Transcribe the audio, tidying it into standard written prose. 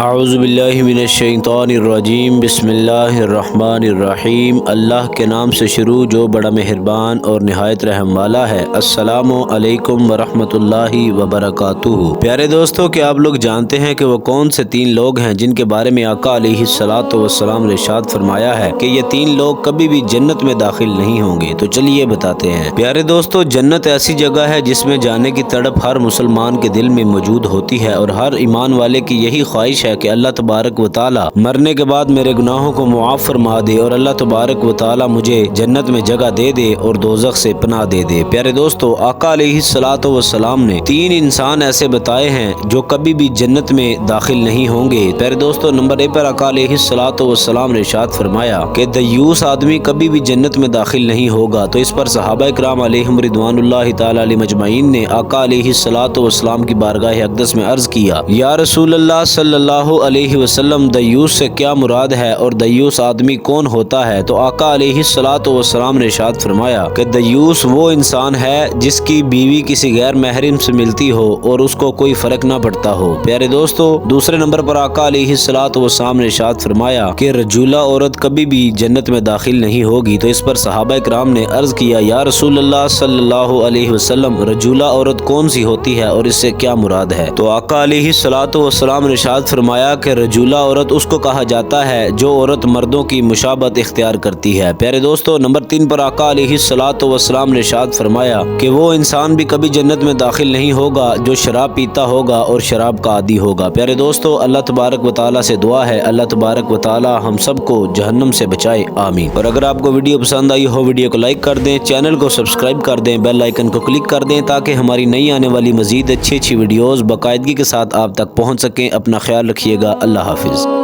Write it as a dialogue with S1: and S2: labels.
S1: اعوذ باللہ من الشیطان الرجیم بسم اللہ الرحمن الرحیم۔ اللہ کے نام سے شروع جو بڑا مہربان اور نہایت رحم والا ہے۔ السلام علیکم ورحمۃ اللہ وبرکاتہ۔ پیارے دوستو، کہ آپ لوگ جانتے ہیں کہ وہ کون سے تین لوگ ہیں جن کے بارے میں آقا علیہ الصلاۃ والسلام نے ارشاد فرمایا ہے کہ یہ تین لوگ کبھی بھی جنت میں داخل نہیں ہوں گے؟ تو چلیے بتاتے ہیں۔ پیارے دوستو، جنت ایسی جگہ ہے جس میں جانے کی تڑپ ہر مسلمان کے دل میں موجود ہوتی ہے، اور ہر ایمان والے کی یہی خواہش ہے کہ اللہ تبارک و تعالی مرنے کے بعد میرے گناہوں کو معاف فرما دے اور اللہ تبارک و تعالی مجھے جنت میں جگہ دے دے اور دوزخ سے پناہ دے دے۔ پیارے دوستو، آقا علیہ الصلاۃ والسلام نے تین انسان ایسے بتائے ہیں جو کبھی بھی جنت میں داخل نہیں ہوں گے۔ پیارے دوستو، نمبر 1 پر آقا علیہ الصلاۃ والسلام نے ارشاد فرمایا کہ دیوس آدمی کبھی بھی جنت میں داخل نہیں ہوگا۔ تو اس پر صحابہ کرام علیہم رضوان اللہ تعالی علیہ مجمعین نے آقا علیہ الصلاۃ والسلام کی بارگاہ اقدس میں عرض کیا، یا رسول اللہ صلی اللہ علیہ وسلم، دیوس سے کیا مراد ہے اور دیوس آدمی کون ہوتا ہے؟ تو آقا علیہ الصلاۃ والسلام نے ارشاد فرمایا کہ دیوس وہ انسان ہے جس کی بیوی کسی غیر محرم سے ملتی ہو اور اس کو کوئی فرق نہ پڑتا ہو۔ پیارے دوستو، دوسرے نمبر پر آقا علیہ الصلاۃ والسلام نے ارشاد فرمایا کہ رجولہ عورت کبھی بھی جنت میں داخل نہیں ہوگی۔ تو اس پر صحابہ کرام نے عرض کیا، یا رسول اللہ صلی اللہ علیہ وسلم، رجولہ عورت کون سی ہوتی ہے اور اس سے کیا مراد ہے؟ تو آقا علیہ الصلاۃ والسلام نے ارشاد فرمایا کہ رجولہ عورت اس کو کہا جاتا ہے جو عورت مردوں کی مشابہت اختیار کرتی ہے۔ پیارے دوستو، نمبر 3 پر آقا علیہ الصلاۃ والسلام نے ارشاد فرمایا کہ وہ انسان بھی کبھی جنت میں داخل نہیں ہوگا جو شراب پیتا ہوگا اور شراب کا عادی ہوگا۔ پیارے دوستو، اللہ تبارک و تعالیٰ سے دعا ہے اللہ تبارک و تعالیٰ ہم سب کو جہنم سے بچائے، آمین۔ اور اگر آپ کو ویڈیو پسند آئی ہو، ویڈیو کو لائک کر دیں، چینل کو سبسکرائب کر دیں، بیل آئیکن کو کلک کر دیں تاکہ ہماری نئی آنے والی مزید اچھی ویڈیوز باقاعدگی کے ساتھ آپ تک پہنچ سکیں۔ اپنا خیال رکھیے گا، اللہ حافظ۔